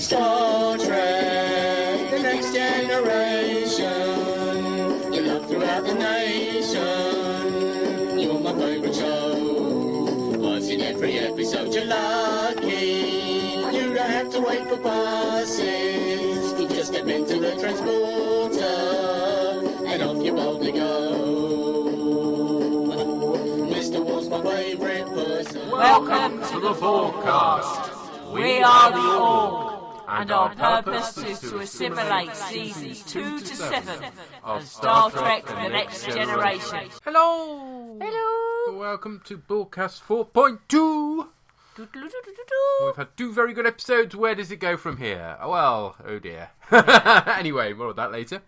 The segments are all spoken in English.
Star Trek, the next generation. You're loved throughout the nation. You're my favourite show. Was in every episode, you're lucky. You don't have to wait for buses. You just step into the transporter and off you boldly go. Mr. Wall's my favourite person. Welcome to the bOrgCast. We are the Org, and our purpose is to assimilate seasons 2 to 7 of Star Trek The Next Generation. Hello! Hello! Welcome to bOrgCast 4.2. We've had 2 very good episodes. Where does it go from here? Oh dear. Anyway, more of that later.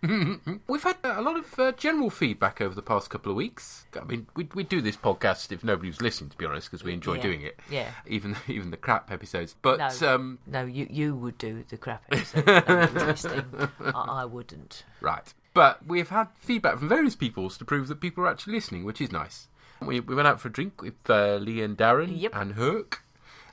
We've had a lot of general feedback over the past couple of weeks. I mean, we do this podcast if nobody was listening, to be honest, because we enjoy doing it. Yeah. Even the crap episodes. But No, you would do the crap episode. Interesting. I wouldn't. Right. But we've had feedback from various people to prove that people are actually listening, which is nice. We went out for a drink with Lee and Darren and Herc.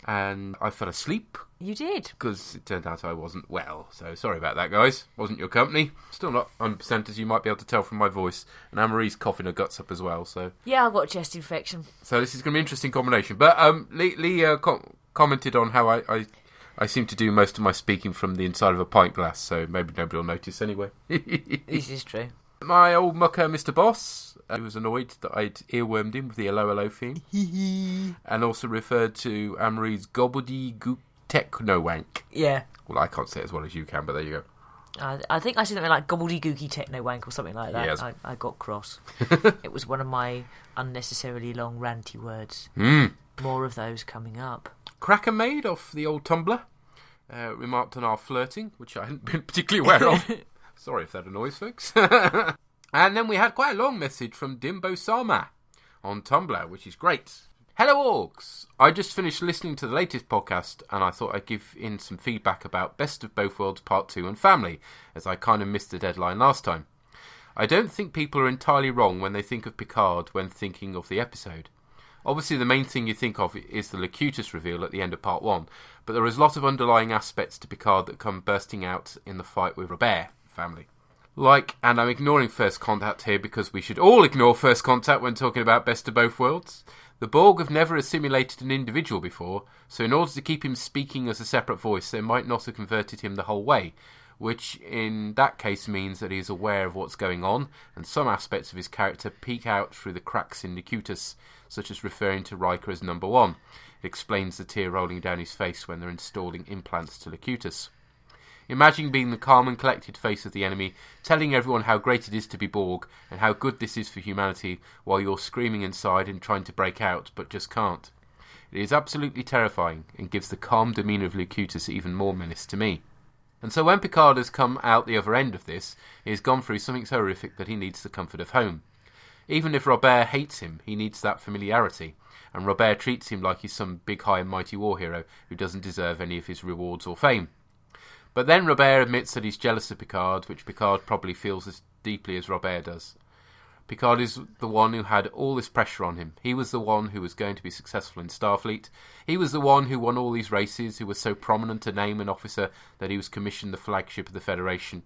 And I fell asleep. You did? Because it turned out I wasn't well. So sorry about that, guys. Wasn't your company. Still not 100%, as you might be able to tell from my voice. And Anne-Marie's coughing her guts up as well. So yeah, I've got a chest infection. So this is going to be an interesting combination. But Lee commented on how I seem to do most of my speaking from the inside of a pint glass. So maybe nobody will notice anyway. This is true. My old mucker, Mr. Boss, who was annoyed that I'd earwormed him with the hello theme, and also referred to Anne-Marie's gobbledygook techno-wank. Yeah. Well, I can't say it as well as you can, but there you go. I think I said something like gobbledygooky techno-wank or something like that. Yes. I got cross. It was one of my unnecessarily long ranty words. More of those coming up. Cracker Maid off the old Tumblr remarked on our flirting, which I hadn't been particularly aware of. Sorry if that annoys folks. And then we had quite a long message from Dimbo Sama on Tumblr, which is great. Hello, Orgs. I just finished listening to the latest podcast, and I thought I'd give in some feedback about Best of Both Worlds Part 2 and Family, as I kind of missed the deadline last time. I don't think people are entirely wrong when they think of Picard when thinking of the episode. Obviously, the main thing you think of is the Locutus reveal at the end of Part 1, but there is a lot of underlying aspects to Picard that come bursting out in the fight with Robert. Family. And I'm ignoring First Contact here because we should all ignore First Contact when talking about Best of Both Worlds. The Borg have never assimilated an individual before, so in order to keep him speaking as a separate voice, they might not have converted him the whole way, which in that case means that he is aware of what's going on, and some aspects of his character peek out through the cracks in Locutus, such as referring to Riker as number 1. It explains the tear rolling down his face when they're installing implants to Locutus. Imagine being the calm and collected face of the enemy, telling everyone how great it is to be Borg, and how good this is for humanity, while you're screaming inside and trying to break out, but just can't. It is absolutely terrifying, and gives the calm demeanour of Locutus even more menace to me. And so when Picard has come out the other end of this, he has gone through something so horrific that he needs the comfort of home. Even if Robert hates him, he needs that familiarity, and Robert treats him like he's some big high and mighty war hero who doesn't deserve any of his rewards or fame. But then Robert admits that he's jealous of Picard, which Picard probably feels as deeply as Robert does. Picard is the one who had all this pressure on him. He was the one who was going to be successful in Starfleet. He was the one who won all these races, who was so prominent a name and officer that he was commissioned the flagship of the Federation.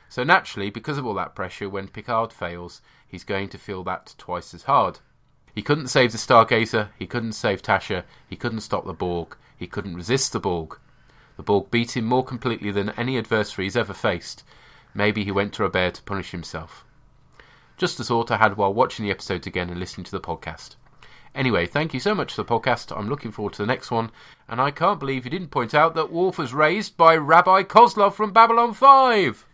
So naturally, because of all that pressure, when Picard fails, he's going to feel that twice as hard. He couldn't save the Stargazer, he couldn't save Tasha, he couldn't stop the Borg, he couldn't resist the Borg. The Borg beat him more completely than any adversary he's ever faced. Maybe he went to Robert to punish himself. Just a thought I had while watching the episodes again and listening to the podcast. Anyway, thank you so much for the podcast. I'm looking forward to the next one. And I can't believe you didn't point out that Worf was raised by Rabbi Kozlov from Babylon 5.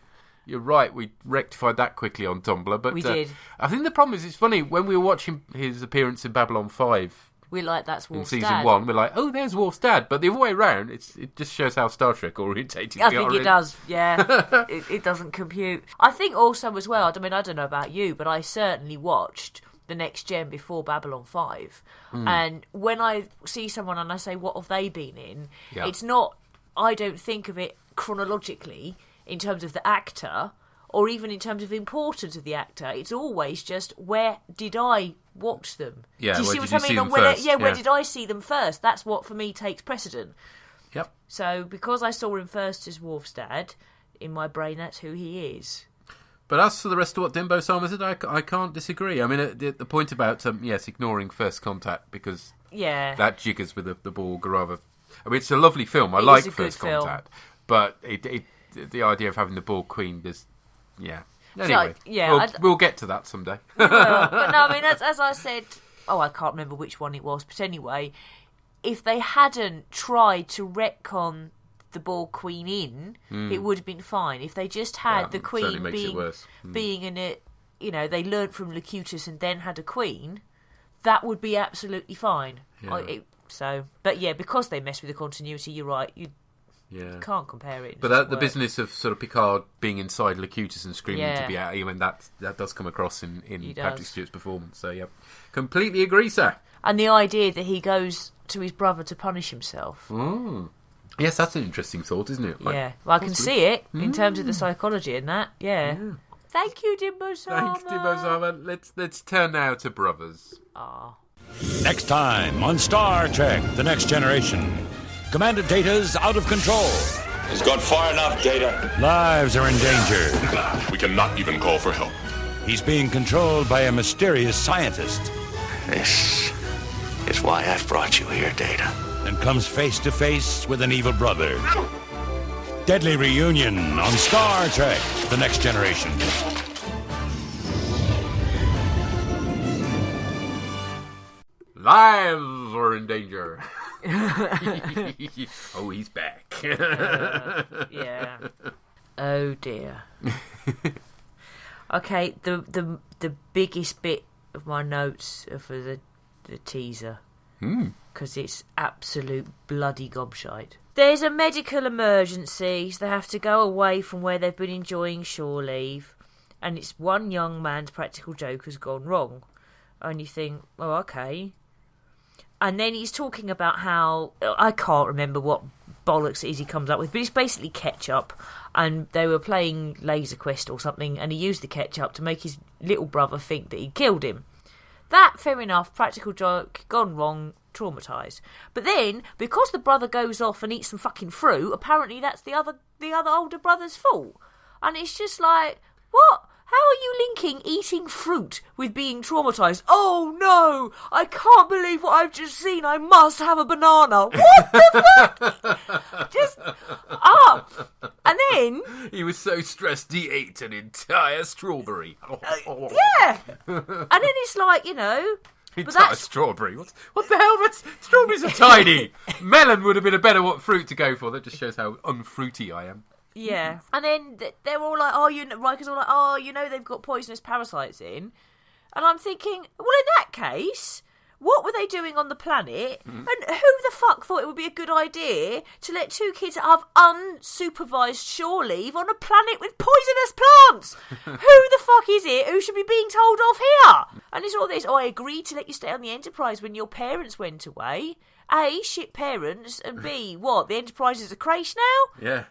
You're right, we rectified that quickly on Tumblr. But we did. I think the problem is, it's funny, when we were watching his appearance in Babylon 5... We're like, that's Worf's dad. In season 1, we're like, oh, there's Worf's dad. But the other way around, it just shows how Star Trek orientated we are. I think it does, yeah. it doesn't compute. I think also as well, I mean, I don't know about you, but I certainly watched The Next Gen before Babylon 5. And when I see someone and I say, what have they been in? Yeah. It's not, I don't think of it chronologically in terms of the actor or even in terms of importance of the actor. It's always just, where did I watch them? Yeah, do you where see what did I you mean? see them first? Where did I see them first? That's what for me takes precedent. Yep. So because I saw him first as Worf's dad, in my brain that's who he is. But as for the rest of what Dimbo Sama said, I can't disagree. I mean, the point about, yes, ignoring first contact because that jiggers with the Borg or rather... I mean, it's a lovely film. I like First Contact. But the idea of having the Borg Queen is... Yeah. Anyway, we'll get to that someday. But no, I mean, as I said... Oh, I can't remember which one it was. But anyway, if they hadn't tried to retcon the Borg Queen in, it would have been fine. If they just had the Queen being in it, they learnt from Locutus and then had a Queen, that would be absolutely fine. Yeah. But because they mess with the continuity, you're right. You can't compare it. But the business of sort of Picard being inside Locutus and screaming to be out, that does come across in Patrick Stewart's performance. So yeah, completely agree, sir. And the idea that he goes to his brother to punish himself. Yes, that's an interesting thought, isn't it? Well, I can see it in terms of the psychology in that. Yeah. Thank you, Dimbo Sama. Thanks, Dimbo Sama. Let's turn now to brothers. Next time on Star Trek: The Next Generation, Commander Data's out of control. It's gone far enough, Data. Lives are in danger. We cannot even call for help. He's being controlled by a mysterious scientist. This is why I've brought you here, Data. And comes face to face with an evil brother. Deadly reunion on Star Trek: The Next Generation. Lives are in danger. Oh, he's back. Yeah. Oh dear. Okay, the biggest bit of my notes are for the teaser. Because it's absolute bloody gobshite. There's a medical emergency, so they have to go away from where they've been enjoying shore leave, and it's one young man's practical joke has gone wrong. And you think, oh, okay. And then he's talking about how, I can't remember what bollocks it is he comes up with, but it's basically ketchup, and they were playing Laser Quest or something, and he used the ketchup to make his little brother think that he'd killed him. That, fair enough, practical joke, gone wrong, traumatised. But then, because the brother goes off and eats some fucking fruit, apparently that's the other older brother's fault. And it's just like, what? How are you linking eating fruit with being traumatised? Oh no! I can't believe what I've just seen. I must have a banana. What the fuck? Just, and then... He was so stressed he ate an entire strawberry. Yeah! And then it's like, Entire strawberry? What the hell? Strawberries are tiny! Melon would have been a better fruit to go for. That just shows how unfruity I am. Yeah. And then they're all like, Riker's all like, they've got poisonous parasites in. And I'm thinking, well, in that case, what were they doing on the planet? And who the fuck thought it would be a good idea to let two kids have unsupervised shore leave on a planet with poisonous plants? Who the fuck is it who should be being told off here? And it's all this, I agreed to let you stay on the Enterprise when your parents went away. A, shit parents, and B, what, the Enterprise is a creche now? Yeah.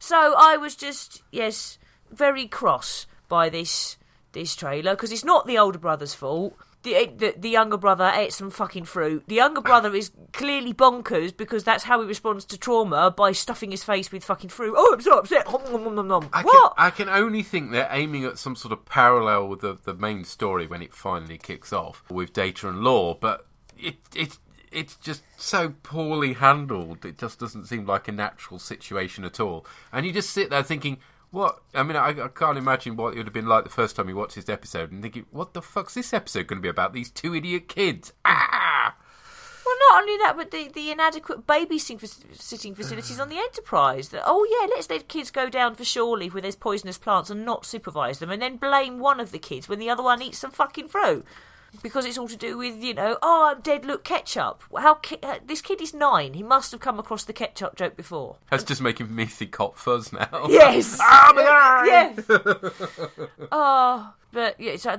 So I was just, very cross by this trailer, because it's not the older brother's fault. The younger brother ate some fucking fruit. The younger brother is clearly bonkers because that's how he responds to trauma, by stuffing his face with fucking fruit. Oh, I'm so upset. I can only think they're aiming at some sort of parallel with the main story when it finally kicks off with Data and Lore, but it's just so poorly handled. It just doesn't seem like a natural situation at all. And you just sit there thinking, what? I mean, I can't imagine what it would have been like the first time you watched this episode and thinking, what the fuck's this episode going to be about? These two idiot kids. Ah! Well, not only that, but the inadequate babysitting facilities on the Enterprise. That, let's let kids go down for shore leave where there's poisonous plants and not supervise them, and then blame one of the kids when the other one eats some fucking fruit. Because it's all to do with, I'm dead, look, ketchup. This kid is 9. He must have come across the ketchup joke before. That's just making me think Hot Fuzz now. Yes! Yes! So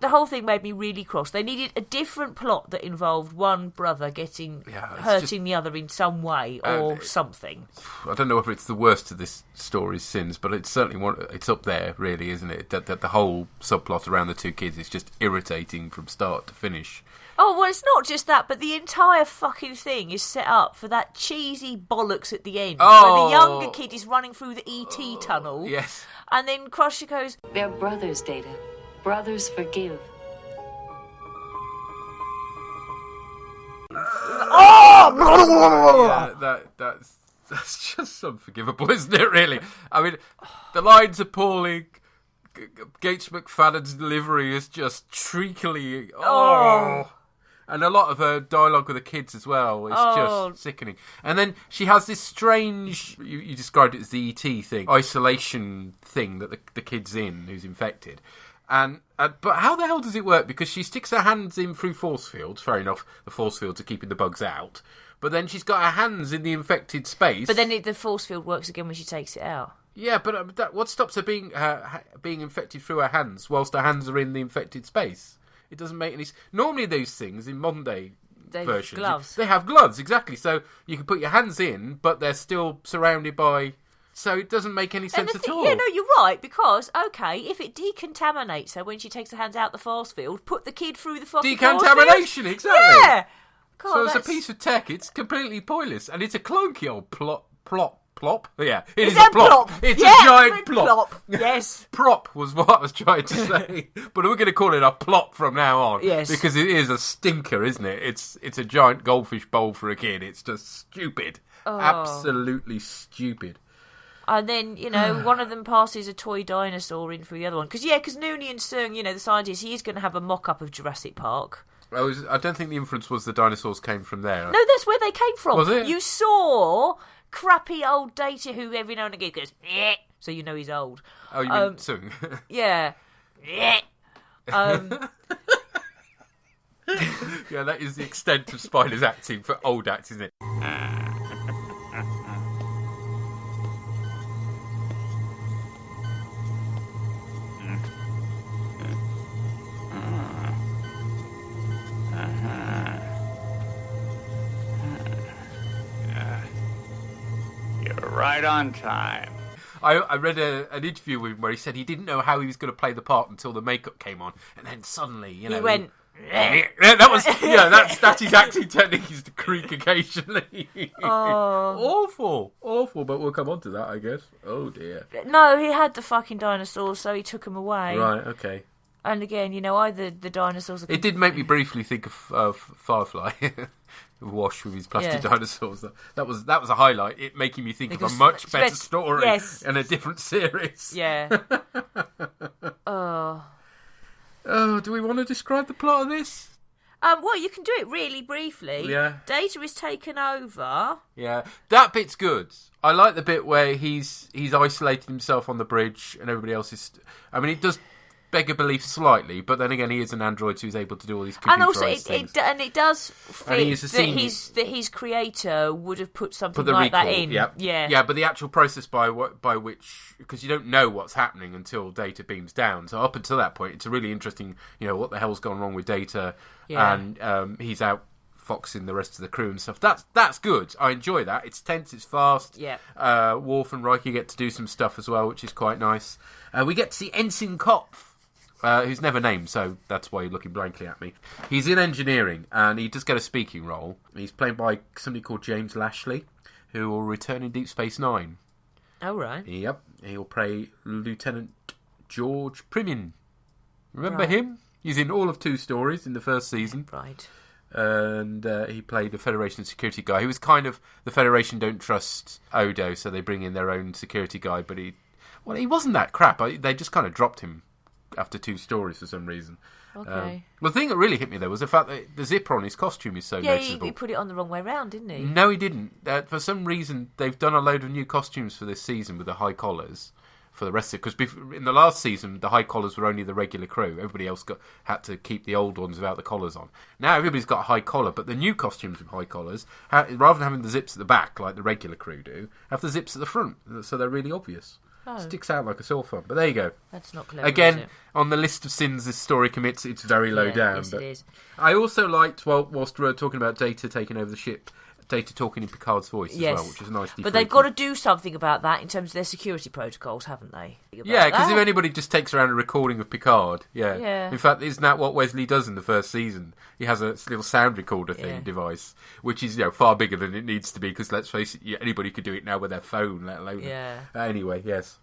the whole thing made me really cross. They needed a different plot that involved one brother hurting the other in some way or something. I don't know whether it's the worst of this story's sins, but it's certainly it's up there, really, isn't it? That the whole subplot around the two kids is just irritating from start to finish. Oh, well, it's not just that, but the entire fucking thing is set up for that cheesy bollocks at the end. Oh. Where the younger kid is running through the E.T. tunnel. Yes. And then Crusher goes, They're brothers, Data. Brothers forgive. Yeah, that's just unforgivable, isn't it, really? I mean, the line's appalling. Gates McFadden's delivery is just treacly. Oh. And a lot of her dialogue with the kids as well is just sickening. And then she has this strange, you described it as the ET thing, isolation thing that the kid's in, who's infected. And but how the hell does it work? Because she sticks her hands in through force fields. Fair enough, the force fields are keeping the bugs out. But then she's got her hands in the infected space. But then the force field works again when she takes it out. Yeah, but what stops her being infected through her hands whilst her hands are in the infected space? It doesn't make any... Normally those things, in modern day versions... gloves. They have gloves, exactly. So you can put your hands in, but they're still surrounded by... So it doesn't make any sense at all. Yeah, no, you're right, because, okay, if it decontaminates her when she takes her hands out the force field, put the kid through the fucking Decontamination, force field. exactly. Yeah! God, so it's a piece of tech, it's completely pointless. And it's a clunky old plop. Yeah, It's a plop. It's a giant plop. Yes. Prop was what I was trying to say. But we're going to call it a plop from now on. Yes. Because it is a stinker, isn't it? It's a giant goldfish bowl for a kid. It's just stupid. Absolutely stupid. And then, one of them passes a toy dinosaur in for the other one. Because Noonien Soong, the scientist, he is going to have a mock-up of Jurassic Park. I don't think the inference was the dinosaurs came from there. No, that's where they came from. Was it? You saw crappy old Data who every now and again goes, "Meh," so you know he's old. Oh, you mean Soong? Yeah. Meh. Yeah, that is the extent of Spiner's acting for old acts, isn't it? You're right on time. I read an interview with him where he said he didn't know how he was going to play the part until the makeup came on, and then suddenly, he went. That's his acting technique, is to creak occasionally. Awful, but we'll come on to that, I guess. Oh dear. No, he had the fucking dinosaurs, so he took them away. Right, okay. And again, either the dinosaurs... It did make me briefly think of Firefly. Wash with his plastic dinosaurs. That was a highlight. It making me think of a much better story and a different series. Yeah. Oh, do we want to describe the plot of this? Well, you can do it really briefly. Yeah. Data is taken over. Yeah, that bit's good. I like the bit where he's isolated himself on the bridge and everybody else is... I mean, it does beg a belief slightly, but then again, he is an android who's able to do all these computerized and also things. It does fit that his creator would have put something the like recall, that in. Yeah, but the actual process by which, because you don't know what's happening until Data beams down. So up until that point, it's a really interesting, what the hell's gone wrong with Data, and he's out foxing the rest of the crew and stuff. That's good. I enjoy that. It's tense. It's fast. Yeah. Worf and Riker get to do some stuff as well, which is quite nice. We get to see Ensign Kopf. Who's never named, so that's why you're looking blankly at me. He's in engineering, and he does get a speaking role. He's played by somebody called James Lashley, who will return in Deep Space Nine. Oh, right. Yep. He'll play Lieutenant George Primin. Remember him? He's in all of 2 stories in the first season. Right. And he played a Federation security guy. He was kind of... The Federation don't trust Odo, so they bring in their own security guy, but he wasn't that crap. They just kind of dropped him after 2 stories for some reason. Okay. The thing that really hit me, though, was the fact that the zipper on his costume is so noticeable. He put it on the wrong way round, didn't he? No, he didn't. For some reason, they've done a load of new costumes for this season with the high collars for the rest of it. Because in the last season, the high collars were only the regular crew. Everybody else had to keep the old ones without the collars on. Now everybody's got a high collar, but the new costumes with high collars, rather than having the zips at the back like the regular crew do, have the zips at the front, so they're really obvious. Sticks out like a sore thumb. But there you go. That's not clever. Again, on the list of sins this story commits, it's very low down. Yes, but it is. I also liked, whilst we were talking about Data taking over the ship, Data talking in Picard's voice as well, which is a nice. But they've got to do something about that in terms of their security protocols, haven't they? Because if anybody just takes around a recording of Picard, In fact, isn't that what Wesley does in the first season? He has a little sound recorder device, which is far bigger than it needs to be. Because let's face it, anybody could do it now with their phone, let alone. Anyway, yes.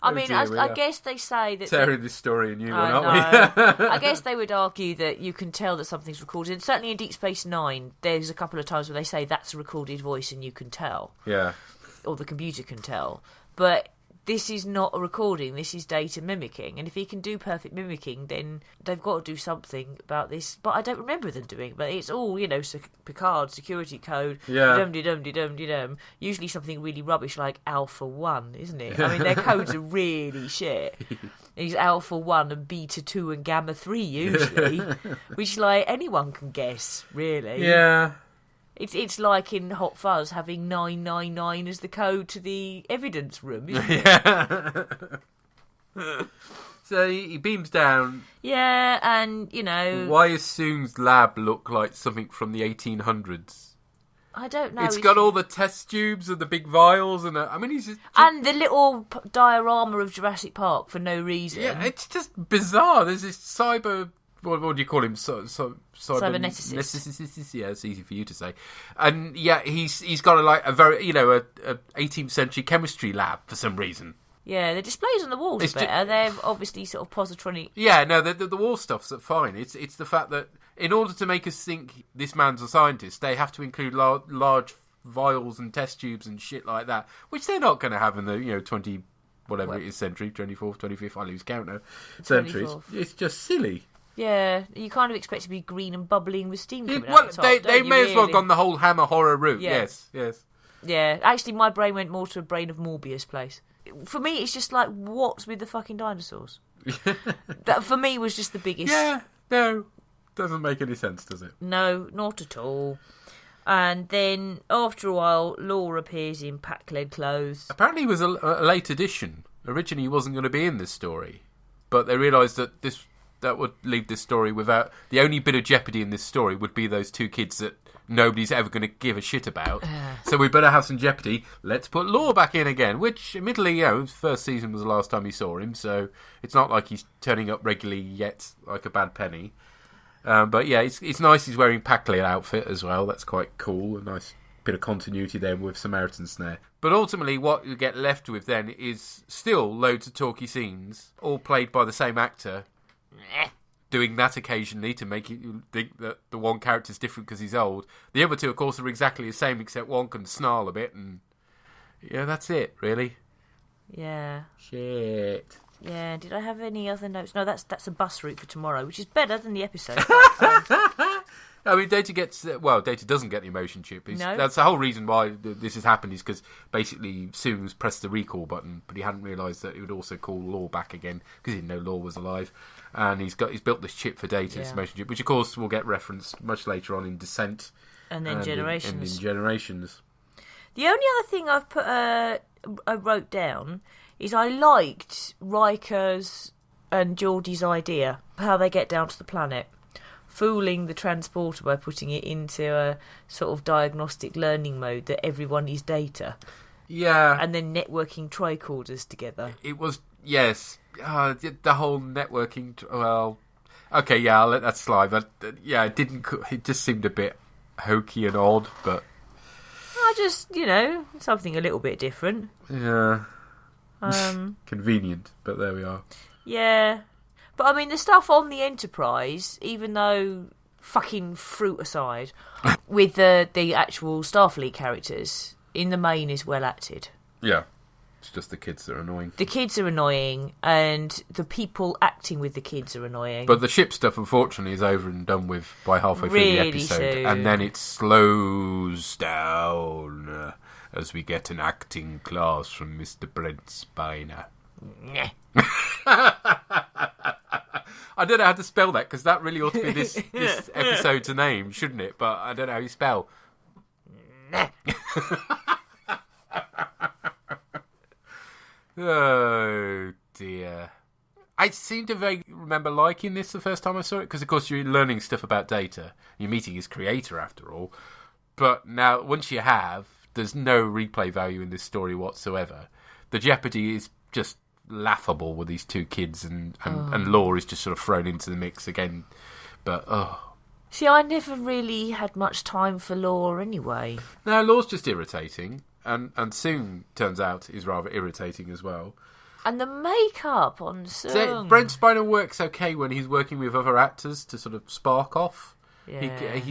I guess they say that tearing this story a new one, aren't we? I guess they would argue that you can tell that something's recorded. And certainly in Deep Space Nine, there's a couple of times where they say that's a recorded voice and you can tell. Yeah. Or the computer can tell. But this is not a recording, this is data mimicking. And if he can do perfect mimicking, then they've got to do something about this. But I don't remember them doing it. But it's all, Picard, security code, dum-de-dum-de-dum-de-dum. Usually something really rubbish like Alpha 1, isn't it? I mean, their codes are really shit. It's Alpha 1 and Beta 2 and Gamma 3 usually. Which, anyone can guess, really. Yeah. It's like in Hot Fuzz having 999 as the code to the evidence room, isn't it? So he beams down. Yeah, and, Why assumes lab look like something from the 1800s? I don't know. It's got all the test tubes and the big vials and he's just... And the little diorama of Jurassic Park for no reason. Yeah, it's just bizarre. There's this cyber... What do you call him? Cyberneticist. Yeah, it's easy for you to say. And he's got a very a 18th century chemistry lab for some reason. Yeah, the displays on the walls are better. They're obviously sort of positronic. Yeah, no, the wall stuff's fine. It's the fact that in order to make us think this man's a scientist, they have to include large vials and test tubes and shit like that, which they're not going to have in the 20 whatever it is century, 24th, 25th. I lose count now. Centuries. It's just silly. Yeah, you kind of expect it to be green and bubbling with steam coming out the top. They may as well have gone the whole Hammer horror route. Yeah. Yes. Yeah, actually, my brain went more to a brain of Morbius place. For me, it's just like, what's with the fucking dinosaurs? That, for me, was just the biggest... Yeah, no, doesn't make any sense, does it? No, not at all. And then, after a while, Laura appears in Pac-Led clothes. Apparently it was a late addition. Originally he wasn't going to be in this story. But they realised that that would leave this story without... The only bit of jeopardy in this story would be those two kids that nobody's ever going to give a shit about. So we better have some jeopardy. Let's put Law back in again, which, admittedly, his first season was the last time you saw him, so it's not like he's turning up regularly yet, like a bad penny. But yeah, it's nice he's wearing Pac-Led outfit as well. That's quite cool. A nice bit of continuity there with Samaritan Snare. But ultimately, what you get left with then is still loads of talky scenes, all played by the same actor, doing that occasionally to make you think that the one character's different because he's old. The other two, of course, are exactly the same, except one can snarl a bit, and yeah, that's it, really. Yeah. Shit. Yeah, did I have any other notes? No, that's a bus route for tomorrow, which is better than the episode. I mean, Data doesn't get the emotion chip. No. That's the whole reason why this has happened, is because basically Soon's pressed the recall button, but he hadn't realised that it would also call Law back again, because he didn't know Law was alive. And he's built this chip for Data, this emotion chip, which of course will get referenced much later on in Descent. And then Generations. In Generations. The only other thing I wrote down is I liked Riker's and Geordie's idea, how they get down to the planet, fooling the transporter by putting it into a sort of diagnostic learning mode that everyone is Data. Yeah. And then networking tricorders together. It was, yes. The whole networking, well, okay, yeah, I'll let that slide. But yeah, it just seemed a bit hokey and odd, but... I just, something a little bit different. Yeah. Convenient, but there we are. Yeah. But I mean, the stuff on the Enterprise, even though fucking fruit aside, with the actual Starfleet characters, in the main is well acted. Yeah. It's just the kids that are annoying. The kids are annoying, and the people acting with the kids are annoying. But the ship stuff, unfortunately, is over and done with by halfway through the episode. Soon. And then it slows down as we get an acting class from Mr. Brent Spiner. I don't know how to spell that, because that really ought to be this episode's name, shouldn't it? But I don't know how you spell. Oh dear. I seem to vaguely remember liking this the first time I saw it, because of course you're learning stuff about Data. You're meeting his creator after all. But now, once you have, there's no replay value in this story whatsoever. The jeopardy is just laughable with these two kids, and Law is just sort of thrown into the mix again. But, See, I never really had much time for Law anyway. No, Law's just irritating, and soon, turns out, is rather irritating as well. And the makeup on Sung. Brent Spiner works okay when he's working with other actors to sort of spark off. Yeah.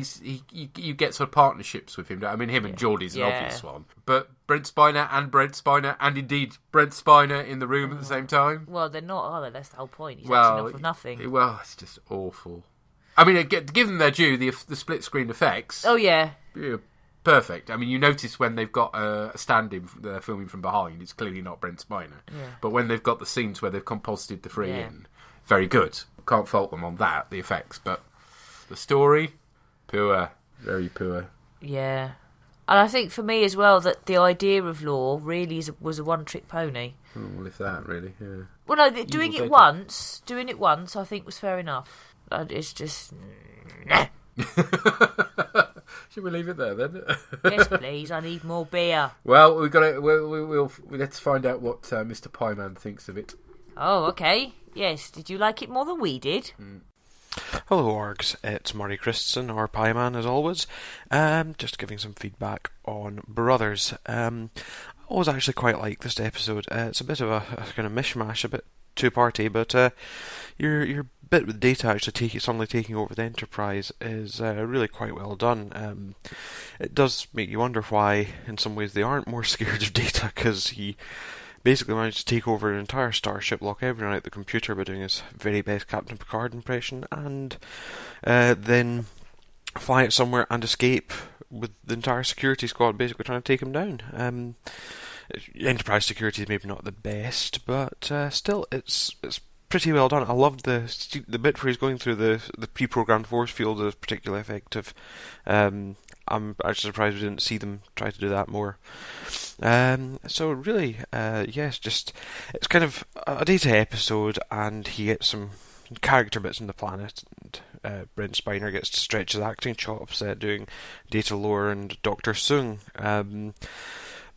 You get sort of partnerships with him. I mean, him and Geordie's an obvious one. But Brent Spiner, and indeed Brent Spiner in the room at the same time. Well, they're not, are they? That's the whole point. He's acting off of nothing. Well, it's just awful. I mean, give them their due, the split screen effects. Oh, yeah. Perfect. I mean, you notice when they've got a stand-in they're filming from behind, it's clearly not Brent Spiner. Yeah. But when they've got the scenes where they've composited the three in, very good. Can't fault them on that, the effects. But the story, poor. Very poor. Yeah. And I think for me as well that the idea of Law really was a one-trick pony. Oh, well, if that, really, yeah. Well, no, doing it once, I think was fair enough. It's just... Should we leave it there then? Yes, please. I need more beer. Well, we've got to. We'll let's find out what Mr. Pieman thinks of it. Oh, okay. Yes. Did you like it more than we did? Hello, Orgs. It's Murray Christensen, or Pieman, as always. Just giving some feedback on Brothers. I always actually quite like this episode. It's a bit of a kind of mishmash, a bit two-party, but your bit with Data actually suddenly taking over the Enterprise is really quite well done. It does make you wonder why, in some ways, they aren't more scared of Data, because he basically managed to take over an entire starship, lock everyone out the computer by doing his very best Captain Picard impression, and then fly it somewhere and escape with the entire security squad basically trying to take him down. Enterprise security is maybe not the best, but still, it's pretty well done. I loved the bit where he's going through the pre-programmed force field is particularly effective. I'm actually surprised we didn't see them try to do that more. So really, yes, just it's kind of a Data episode, and he gets some character bits on the planet, and Brent Spiner gets to stretch his acting chops doing Data lore and Dr. Sung.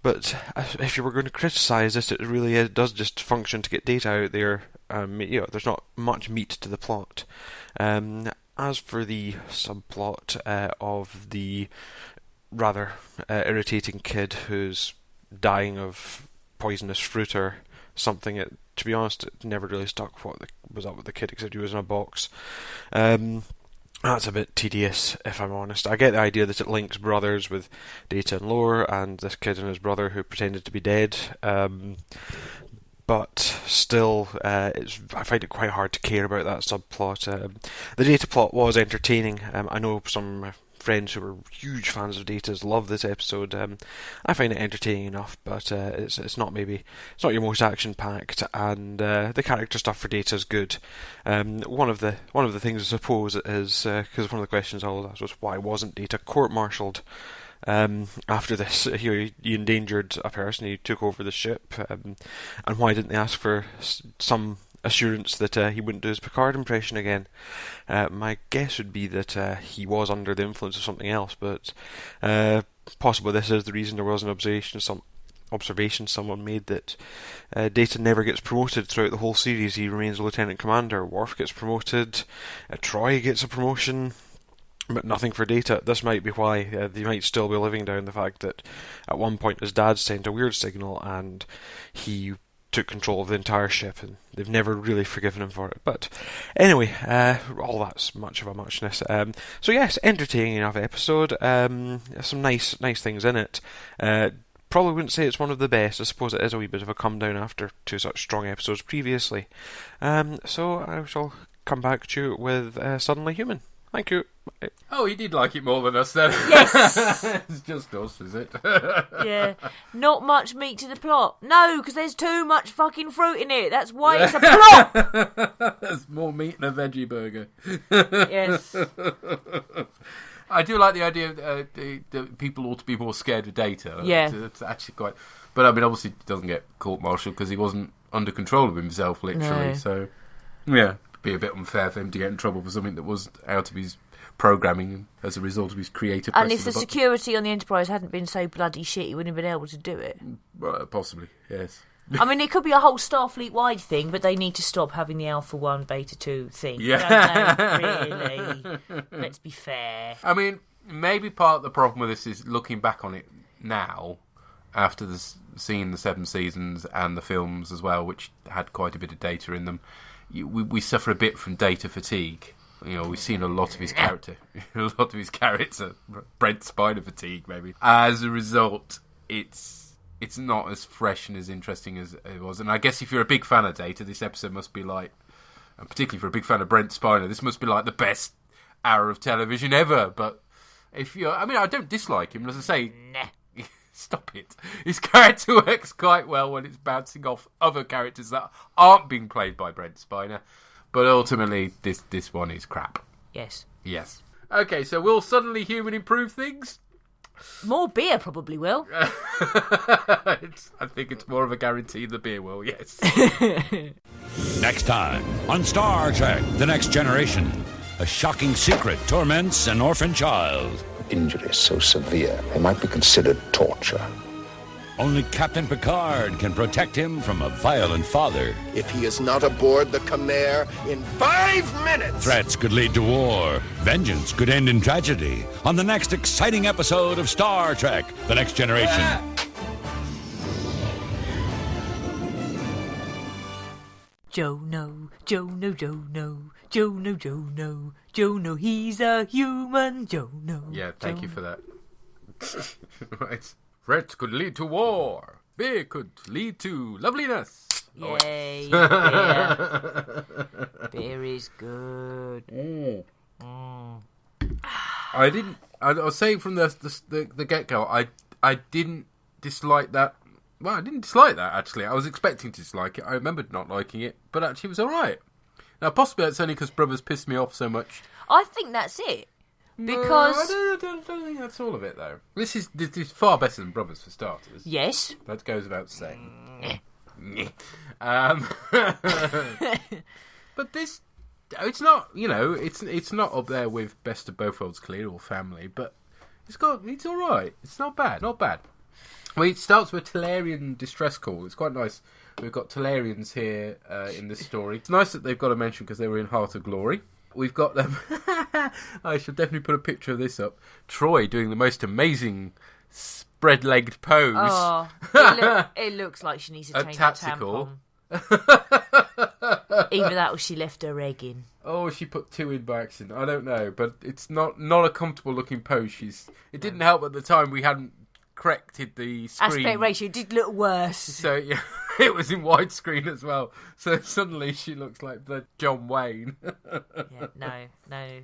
But if you were going to criticise it, it really does just function to get Data out there. There's not much meat to the plot. As for the subplot of the rather irritating kid who's dying of poisonous fruit or something, to be honest, it never really stuck what was up with the kid, except he was in a box. That's a bit tedious, if I'm honest. I get the idea that it links Brothers with Data and Lore, and this kid and his brother who pretended to be dead. But still, I find it quite hard to care about that subplot. The Data plot was entertaining. I know some of my friends who were huge fans of Data's love this episode. I find it entertaining enough, but it's not your most action packed, and the character stuff for Data is good. One of the things I suppose is because one of the questions I always asked was why wasn't Data court-martialed? After this, he endangered a person, he took over the ship, and why didn't they ask for some assurance that he wouldn't do his Picard impression again? My guess would be that he was under the influence of something else, but possibly this is the reason. There was an observation someone made that Data never gets promoted throughout the whole series. He remains Lieutenant Commander. Worf gets promoted, Troy gets a promotion, but nothing for Data. This might be why they might still be living down the fact that at one point his dad sent a weird signal and he took control of the entire ship, and they've never really forgiven him for it. But anyway, all that's much of a muchness. So yes, entertaining enough episode. Some nice things in it. Probably wouldn't say it's one of the best. I suppose it is a wee bit of a come down after two such strong episodes previously. So I shall come back to you with Suddenly Human. Thank you. Bye. Oh, you did like it more than us then. Yes. It's just us, is it? Yeah. Not much meat to the plot. No, because there's too much fucking fruit in it. That's why it's a plot. There's more meat than a veggie burger. Yes. I do like the idea that people ought to be more scared of Data. Yeah. It's actually quite... But, I mean, obviously he doesn't get court-martialed because he wasn't under control of himself, literally. No. So, yeah, it'd be a bit unfair for him to get in trouble for something that was out of his programming as a result of his creator. And if the security on the Enterprise hadn't been so bloody shit, he wouldn't have been able to do it. Possibly, yes. I mean, it could be a whole Starfleet-wide thing, but they need to stop having the Alpha 1, Beta 2 thing. Yeah. Don't they, really? Let's be fair. I mean, maybe part of the problem with this is looking back on it now, after seeing the 7 seasons and the films as well, which had quite a bit of data in them. We suffer a bit from data fatigue. We've seen a lot of his character, Brent Spiner fatigue, maybe. As a result, it's not as fresh and as interesting as it was. And I guess if you're a big fan of Data, this episode must be like, and particularly for a big fan of Brent Spiner, this must be like the best hour of television ever. But I don't dislike him. As I say, stop it. His character works quite well when it's bouncing off other characters that aren't being played by Brent Spiner. But ultimately, this one is crap. Yes. Okay, so will suddenly human improve things? More beer probably will. I think it's more of a guarantee the beer will, yes. Next time on Star Trek The Next Generation, a shocking secret torments an orphan child. Injuries so severe, they might be considered torture. Only Captain Picard can protect him from a violent father. If he is not aboard the Khmer in 5 minutes... Threats could lead to war. Vengeance could end in tragedy. On the next exciting episode of Star Trek The Next Generation. Jono, he's a human, Jono. Yeah, thank you for that. Right. Threats could lead to war. Beer could lead to loveliness. Yay, beer. Beer is good. I was saying from the get-go, I didn't dislike that. Well, I didn't dislike that, actually. I was expecting to dislike it. I remembered not liking it, but actually it was alright. Now, possibly that's only because Brothers pissed me off so much. I think that's it. Because... No, I don't think that's all of it, though. This is far better than Brothers, for starters. Yes. That goes without saying. But this... It's not, it's not up there with Best of Both Worlds Clear or Family, but it's alright. It's not bad. Well, it starts with a Talarian distress call. It's quite nice. We've got Talarians here in this story. It's nice that they've got a mention because they were in Heart of Glory. We've got them... I should definitely put a picture of this up. Troy doing the most amazing spread-legged pose. Oh, it looks like she needs to change her tampon. Either that or she left her egg in. Oh, she put 2 in by accident. I don't know, but it's not a comfortable-looking pose. It didn't help at the time we hadn't corrected the screen. Aspect ratio did look worse. So, yeah, it was in widescreen as well. So suddenly she looks like the John Wayne. Yeah, no.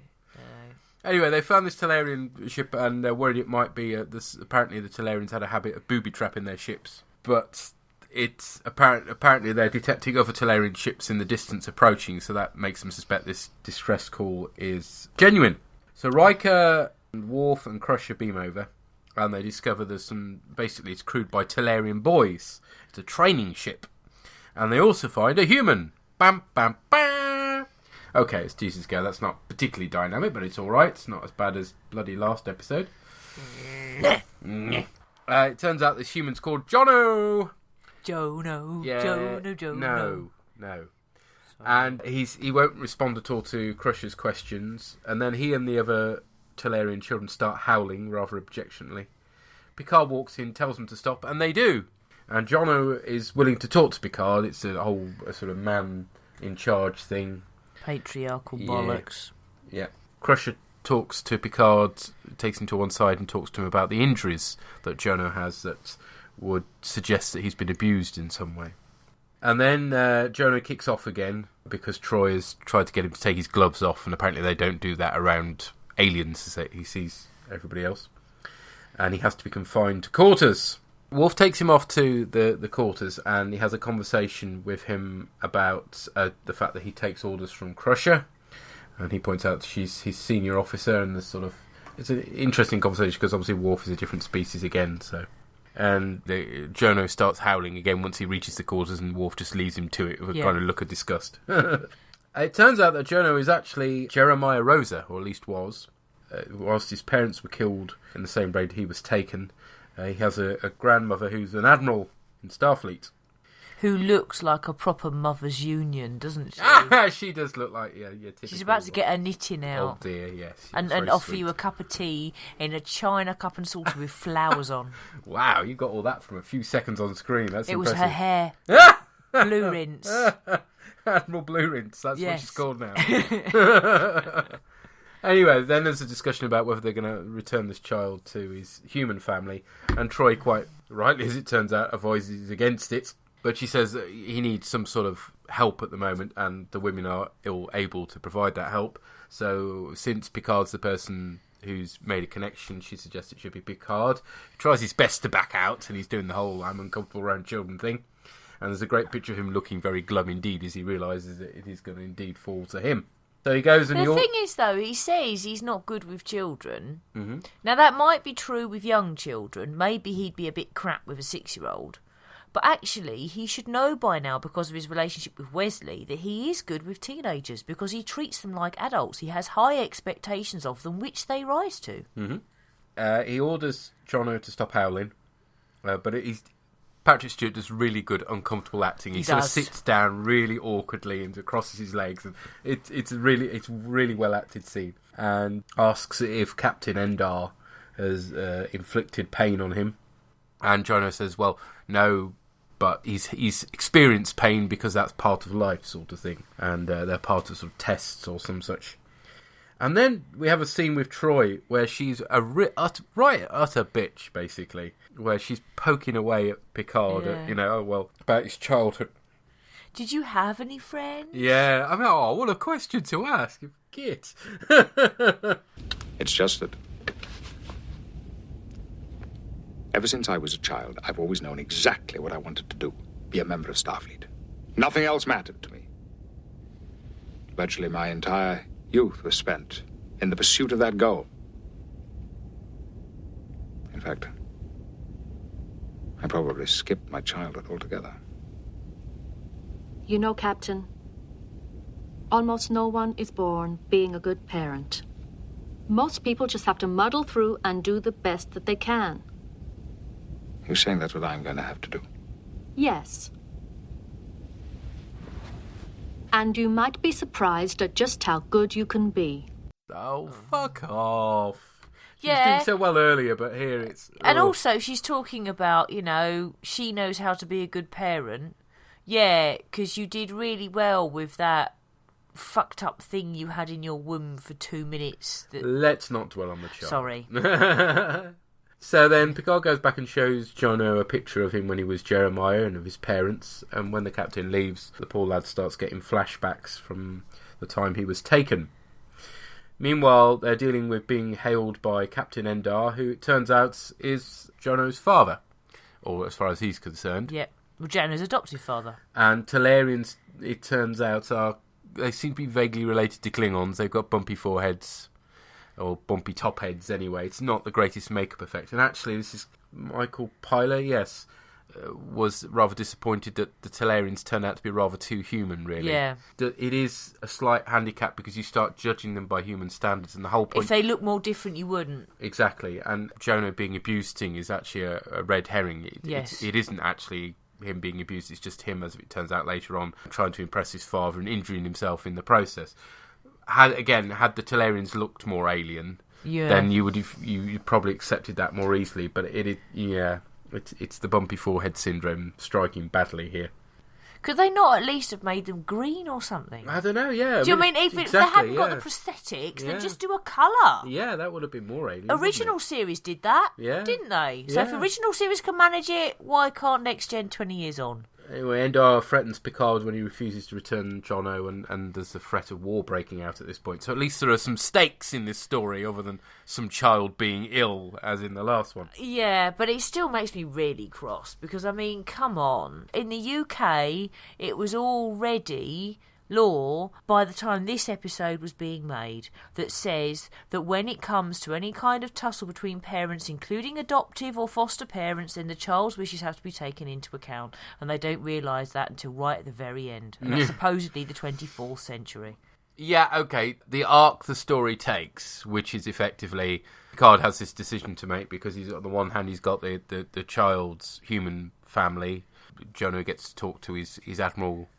Anyway, they found this Talarian ship and they're worried it might be... apparently the Talarians had a habit of booby-trapping their ships. But it's apparently they're detecting other Talarian ships in the distance approaching, so that makes them suspect this distress call is genuine. So Riker, Worf and Crusher beam over. And they discover there's basically it's crewed by Talarian boys. It's a training ship. And they also find a human. Bam, bam, bam. Okay, it's Jesus Go. That's not particularly dynamic, but it's alright. It's not as bad as bloody last episode. It turns out this human's called Jono. Jono. Yeah, Jono. No. And he won't respond at all to Crusher's questions. And then he and the other Talarian children start howling rather objectionably. Picard walks in, tells them to stop, and they do. And Jono is willing to talk to Picard. It's a sort of man in charge thing. Patriarchal bollocks. Yeah. Crusher talks to Picard, takes him to one side and talks to him about the injuries that Jono has that would suggest that he's been abused in some way. And then Jono kicks off again because Troy has tried to get him to take his gloves off, and apparently they don't do that around aliens as he sees everybody else. And he has to be confined to quarters. Worf takes him off to the quarters and he has a conversation with him about the fact that he takes orders from Crusher. And he points out she's his senior officer, and it's an interesting conversation because obviously Worf is a different species again. So, and Jono starts howling again once he reaches the quarters, and Worf just leaves him to it with a kind of look of disgust. It turns out that Jono is actually Jeremiah Rosa, or at least was. whilst his parents were killed in the same raid he was taken, he has a grandmother who's an admiral in Starfleet. Who looks like a proper mother's union, doesn't she? She does look like, yeah, typical. She's about to get her knitting out. Oh dear, yes. And offer you a cup of tea in a china cup and saucer with flowers on. Wow, you got all that from a few seconds on screen. That's it impressive. Was her hair. Blue rinse. Admiral Blue Rinse, that's yes. what she's called now. Anyway, then there's a discussion about whether they're going to return this child to his human family, and Troy, quite rightly as it turns out, avoids against it. But she says that he needs some sort of help at the moment, and the women are ill able to provide that help. So since Picard's the person who's made a connection, she suggests it should be Picard. He tries his best to back out, and he's doing the whole I'm uncomfortable around children thing. And there's a great picture of him looking very glum indeed as he realises that it is going to indeed fall to him. So he goes and the thing is, though, he says he's not good with children. Mm-hmm. Now, that might be true with young children. Maybe he'd be a bit crap with a 6-year-old. But actually, he should know by now, because of his relationship with Wesley, that he is good with teenagers, because he treats them like adults. He has high expectations of them, which they rise to. Mm-hmm. He orders Jono to stop howling, but Patrick Stewart does really good uncomfortable acting. He sort of sits down really awkwardly and crosses his legs, and it's a really well acted scene. And asks if Captain Endar has inflicted pain on him, and Jono says, "Well, no, but he's experienced pain because that's part of life, sort of thing, and they're part of sort of tests or some such." And then we have a scene with Troy where she's a utter bitch, basically, where she's poking away at Picard, about his childhood. Did you have any friends? Yeah, I mean, what a question to ask, Git. It's just that ever since I was a child, I've always known exactly what I wanted to do, be a member of Starfleet. Nothing else mattered to me. Virtually my entire youth was spent in the pursuit of that goal. In fact, I probably skipped my childhood altogether. You know, Captain, almost no one is born being a good parent. Most people just have to muddle through and do the best that they can. You're saying that's what I'm going to have to do? Yes. And you might be surprised at just how good you can be. Oh, fuck off. She was Yeah. doing so well earlier, but here it's... And also, she's talking about, she knows how to be a good parent. Yeah, because you did really well with that fucked up thing you had in your womb for 2 minutes. Let's not dwell on the child. Sorry. So then Picard goes back and shows Jono a picture of him when he was Jeremiah and of his parents, and when the captain leaves, the poor lad starts getting flashbacks from the time he was taken. Meanwhile, they're dealing with being hailed by Captain Endar, who it turns out is Jono's father, or as far as he's concerned. Yeah, well, Jono's adoptive father. And Talarians, it turns out, they seem to be vaguely related to Klingons. They've got bumpy foreheads, or bumpy top heads anyway. It's not the greatest makeup effect. And actually, this is Michael Pyler, yes, was rather disappointed that the Talarians turned out to be rather too human, really. Yeah. It is a slight handicap because you start judging them by human standards, and the whole point... If they look more different, you wouldn't. Exactly. And Jono being abused thing is actually a red herring. Yes. It isn't actually him being abused, it's just him, as it turns out later on, trying to impress his father and injuring himself in the process. Had the Talarians looked more alien, then you probably accepted that more easily. But it's the bumpy forehead syndrome striking badly here. Could they not at least have made them green or something? I don't know, yeah. Do you mean if they hadn't got the prosthetics, then just do a colour? Yeah, that would have been more alien. Original series did that, didn't they? So if original series can manage it, why can't Next Gen 20 years on? Anyway, Endar threatens Picard when he refuses to return Jono, and there's the threat of war breaking out at this point. So at least there are some stakes in this story, other than some child being ill, as in the last one. Yeah, but it still makes me really cross, because, I mean, come on. In the UK, it was already law by the time this episode was being made that says that when it comes to any kind of tussle between parents, including adoptive or foster parents, then the child's wishes have to be taken into account, and they don't realise that until right at the very end. And that's supposedly the 24th century. Yeah, okay. The arc the story takes, which is effectively Picard has this decision to make because he's on the one hand he's got the child's human family. Jono gets to talk to his Admiral,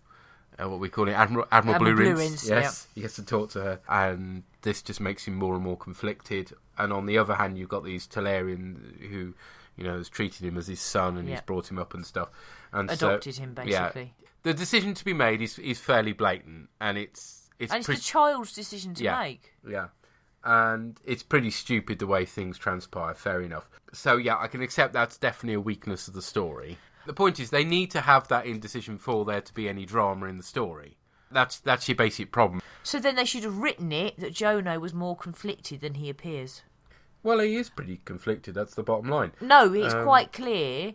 what we call it, Admiral Blue Rinse. Yes, he gets to talk to her, and this just makes him more and more conflicted. And on the other hand, you've got these Talarian who, has treated him as his son and he's brought him up and stuff, and adopted him basically. Yeah, the decision to be made is fairly blatant, and it's the child's decision to make. Yeah. And it's pretty stupid the way things transpire, fair enough. So, yeah, I can accept that's definitely a weakness of the story. The point is, they need to have that indecision for there to be any drama in the story. That's your basic problem. So then they should have written it that Jono was more conflicted than he appears. Well, he is pretty conflicted, that's the bottom line. No, it's quite clear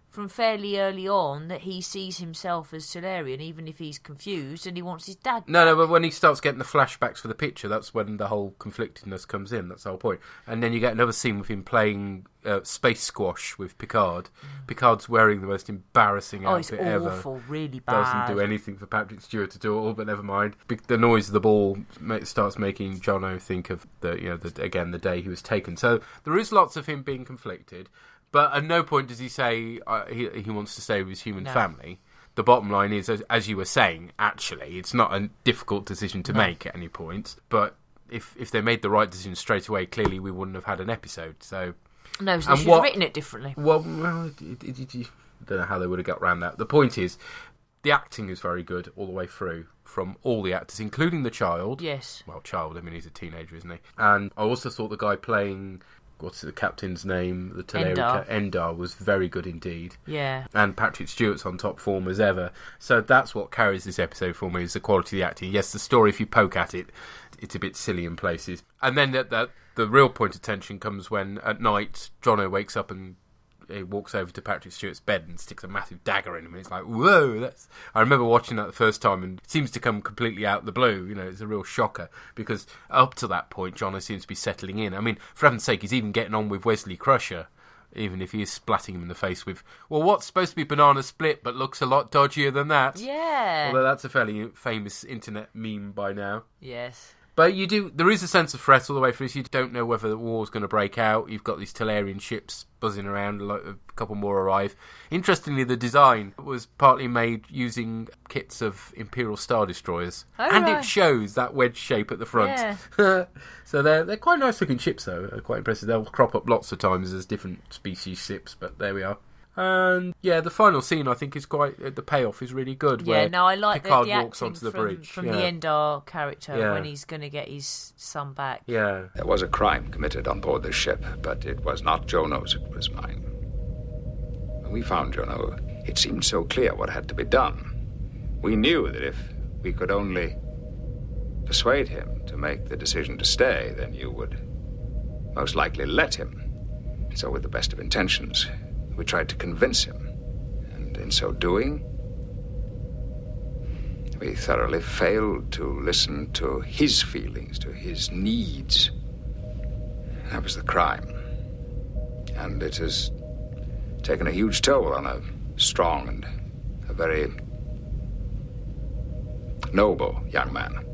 from fairly early on that he sees himself as Solarian, even if he's confused and he wants his dad back. No, but when he starts getting the flashbacks for the picture, that's when the whole conflictedness comes in. That's the whole point. And then you get another scene with him playing space squash with Picard. Picard's wearing the most embarrassing outfit ever. Oh, it's awful, really bad. Doesn't do anything for Patrick Stewart at all, but never mind. The noise of the ball starts making Jono think of the day he was taken. So there is lots of him being conflicted. But at no point does he say he wants to stay with his human family. The bottom line is, as you were saying, actually, it's not a difficult decision to make at any point. But if they made the right decision straight away, clearly we wouldn't have had an episode. So they should have written it differently. Well, I don't know how they would have got around that. The point is, the acting is very good all the way through from all the actors, including the child. Yes. Well, he's a teenager, isn't he? And I also thought the guy playing... What's the captain's name? The Talarian Endar was very good indeed. Yeah. And Patrick Stewart's on top form as ever. So that's what carries this episode for me, is the quality of the acting. Yes, the story, if you poke at it, it's a bit silly in places. And then the real point of tension comes when, at night, Jono wakes up and he walks over to Patrick Stewart's bed and sticks a massive dagger in him. And it's like, whoa! I remember watching that the first time, and it seems to come completely out of the blue. It's a real shocker, because up to that point, Jono seems to be settling in. I mean, for heaven's sake, he's even getting on with Wesley Crusher, even if he is splatting him in the face with, well, what's supposed to be banana split, but looks a lot dodgier than that. Yeah. Although that's a fairly famous internet meme by now. Yes. But there is a sense of threat all the way through, so you don't know whether the war's going to break out. You've got these Talarian ships buzzing around, a couple more arrive. Interestingly, the design was partly made using kits of Imperial Star Destroyers. Oh, and right. It shows that wedge shape at the front. Yeah. So they're quite nice looking ships, though. They're quite impressive. They'll crop up lots of times as different species ships, but there we are. And yeah, the final scene I think is the payoff is really good. Yeah, where I like Picard the walks acting onto the bridge from the Endar character when he's going to get his son back. Yeah, there was a crime committed on board this ship, but it was not Jono's; it was mine. When we found Jono, it seemed so clear what had to be done. We knew that if we could only persuade him to make the decision to stay, then you would most likely let him. So, with the best of intentions, we tried to convince him, and in so doing, we thoroughly failed to listen to his feelings, to his needs. That was the crime. And it has taken a huge toll on a strong and a very noble young man.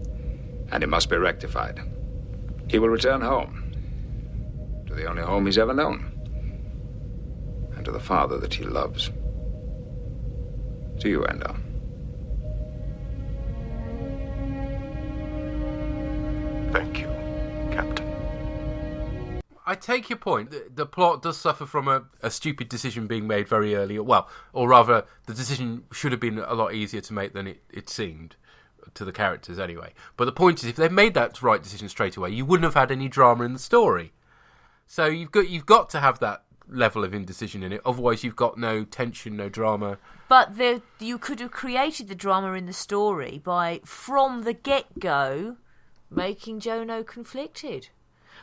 And it must be rectified. He will return home, to the only home he's ever known. To the father that he loves. To you, Endar. Thank you, Captain. I take your point. The plot does suffer from a stupid decision being made very early. Well, or rather, the decision should have been a lot easier to make than it seemed, to the characters anyway. But the point is, if they'd made that right decision straight away, you wouldn't have had any drama in the story. So you've got to have that level of indecision in it, otherwise you've got no tension, no drama. But you could have created the drama in the story by, from the get-go, making Jono conflicted.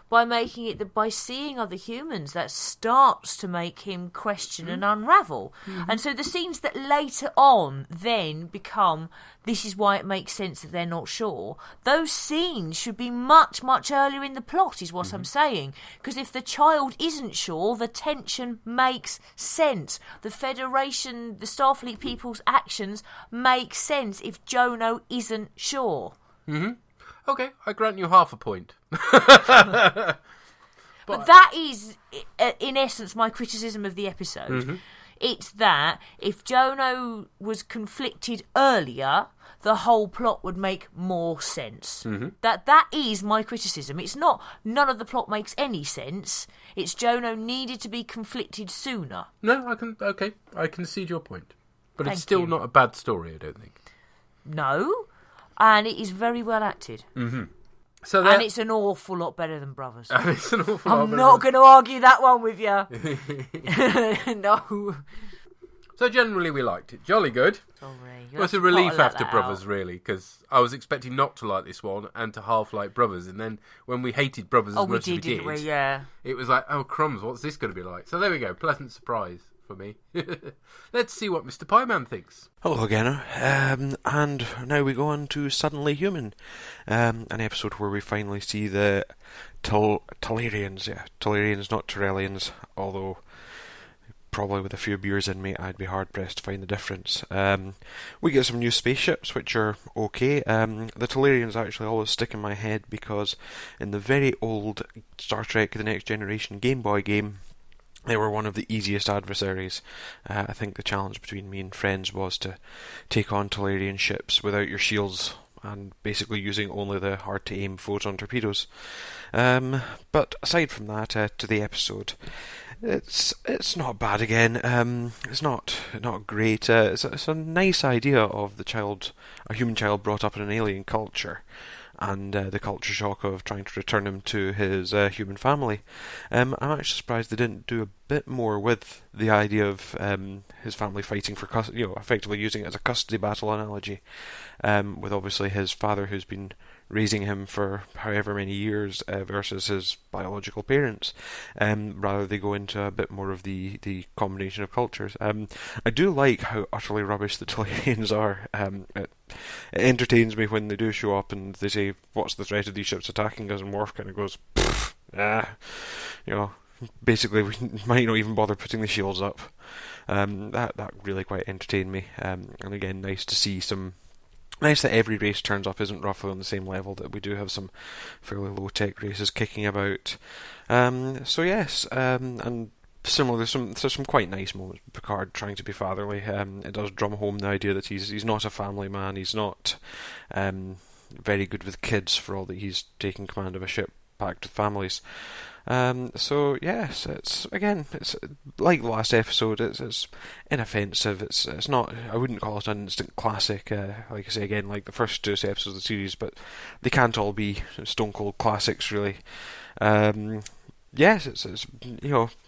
By making it by seeing other humans, that starts to make him question and unravel. Mm-hmm. And so the scenes that later on then become, this is why it makes sense that they're not sure, those scenes should be much, much earlier in the plot, is what I'm saying. Because if the child isn't sure, the tension makes sense. The Federation, the Starfleet people's actions make sense if Jono isn't sure. Mm-hmm. Okay, I grant you half a point. But that is, in essence, my criticism of the episode. Mm-hmm. It's that if Jono was conflicted earlier, the whole plot would make more sense. Mm-hmm. That is my criticism. It's not none of the plot makes any sense. It's Jono needed to be conflicted sooner. No, I concede your point. But Thank it's still you. not a bad story, I don't think. No, and it is very well acted. Mm-hmm. So and it's an awful lot better than Brothers. And it's an awful lot I'm better not than- going to argue that one with you. No. So generally we liked it. Jolly good. Sorry. It was a relief after Brothers, really, because I was expecting not to like this one and to half like Brothers, and then when we hated Brothers as much as we did, didn't we? Yeah. it was like, oh crumbs, what's this going to be like? So there we go, pleasant surprise for me. Let's see what Mr. Pieman thinks. Hello again, and now we go on to Suddenly Human, an episode where we finally see the Talarians, Talarians, not Torellians, although probably with a few beers in me I'd be hard pressed to find the difference. We get some new spaceships which are okay. The Talarians actually always stick in my head because in the very old Star Trek The Next Generation Game Boy game, they were one of the easiest adversaries. I think the challenge between me and friends was to take on Talarian ships without your shields and basically using only the hard-to-aim photon torpedoes. But aside from that, to the episode, it's not bad again. It's not great. It's a nice idea of a human child brought up in an alien culture, and the culture shock of trying to return him to his human family. I'm actually surprised they didn't do a bit more with the idea of his family fighting for custody, effectively using it as a custody battle analogy, with obviously his father who's been raising him for however many years versus his biological parents. Rather they go into a bit more of the combination of cultures. I do like how utterly rubbish the Talarians are. It entertains me when they do show up and they say, "What's the threat of these ships attacking us?" and Worf kind of goes, basically we might not even bother putting the shields up. That really quite entertained me. And again, nice to see some. Nice that every race turns up isn't roughly on the same level, that we do have some fairly low-tech races kicking about. So yes, and similar, there's some quite nice moments. Picard trying to be fatherly. It does drum home the idea that he's not a family man. He's not very good with kids, for all that he's taking command of a ship packed with families. So yes, it's like the last episode. It's inoffensive. It's not. I wouldn't call it an instant classic. Like I say again, like the first two episodes of the series, but they can't all be stone cold classics, really. Yes, it's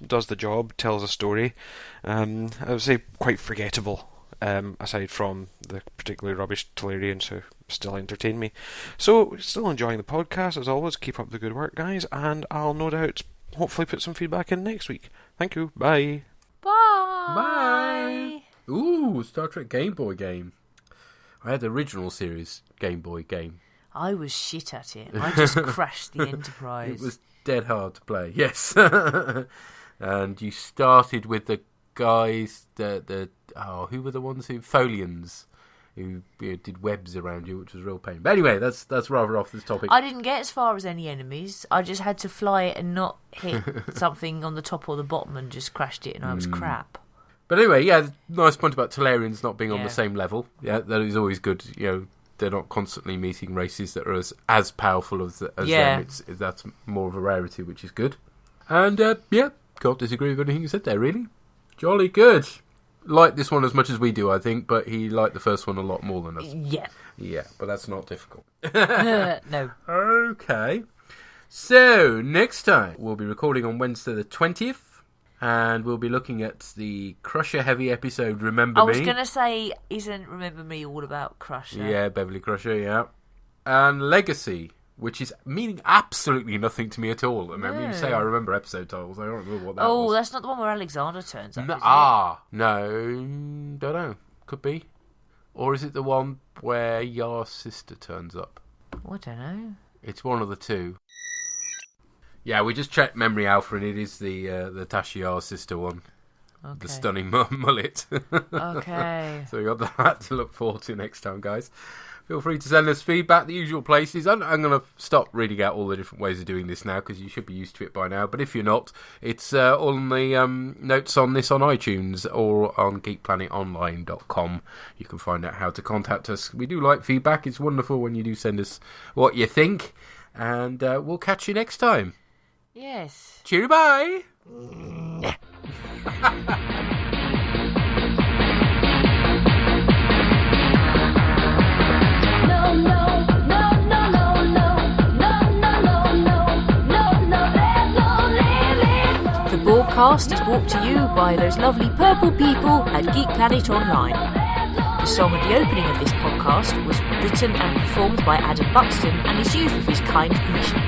does the job, tells a story. I would say quite forgettable. Aside from the particularly rubbish Talarians who still entertain me. So, still enjoying the podcast as always. Keep up the good work, guys, and I'll no doubt hopefully put some feedback in next week. Thank you. Bye. Bye. Ooh, Star Trek Game Boy game. I had the original series Game Boy game. I was shit at it. I just crashed the Enterprise. It was dead hard to play, yes. And you started with the guys, who were the ones who Folians, who did webs around you, which was a real pain. But anyway, that's rather off this topic. I didn't get as far as any enemies. I just had to fly it and not hit something on the top or the bottom, and just crashed it, and I was crap. But anyway, yeah, nice point about Talarians not being on the same level. Yeah, that is always good. They're not constantly meeting races that are as powerful as them. That's more of a rarity, which is good. And can't disagree with anything you said there, really. Jolly good. Liked this one as much as we do, I think, but he liked the first one a lot more than us. Yeah. Yeah, but that's not difficult. No. Okay. So, next time, we'll be recording on Wednesday the 20th, and we'll be looking at the Crusher Heavy episode, Remember Me. I was going to say, isn't Remember Me all about Crusher? Yeah, Beverly Crusher, yeah. And Legacy, which is meaning absolutely nothing to me at all. I mean, when you say I remember episode titles, I don't remember what that was. Oh, that's not the one where Alexander turns up, is it? No, don't know. Could be. Or is it the one where Yar's sister turns up? I don't know. It's one of the two. Yeah, we just checked Memory Alpha, and it is the Tasha Yar's sister one. Okay. The stunning mullet. Okay. So we got that to look forward to next time, guys. Feel free to send us feedback, the usual places. I'm going to stop reading out all the different ways of doing this now, because you should be used to it by now. But if you're not, it's all in the notes on this on iTunes or on geekplanetonline.com. You can find out how to contact us. We do like feedback. It's wonderful when you do send us what you think. And we'll catch you next time. Yes. Cheerio, bye! The bOrgCast is brought to you by those lovely purple people at Geek Planet Online. The song at the opening of this podcast was written and performed by Adam Buxton and is used with his kind permission.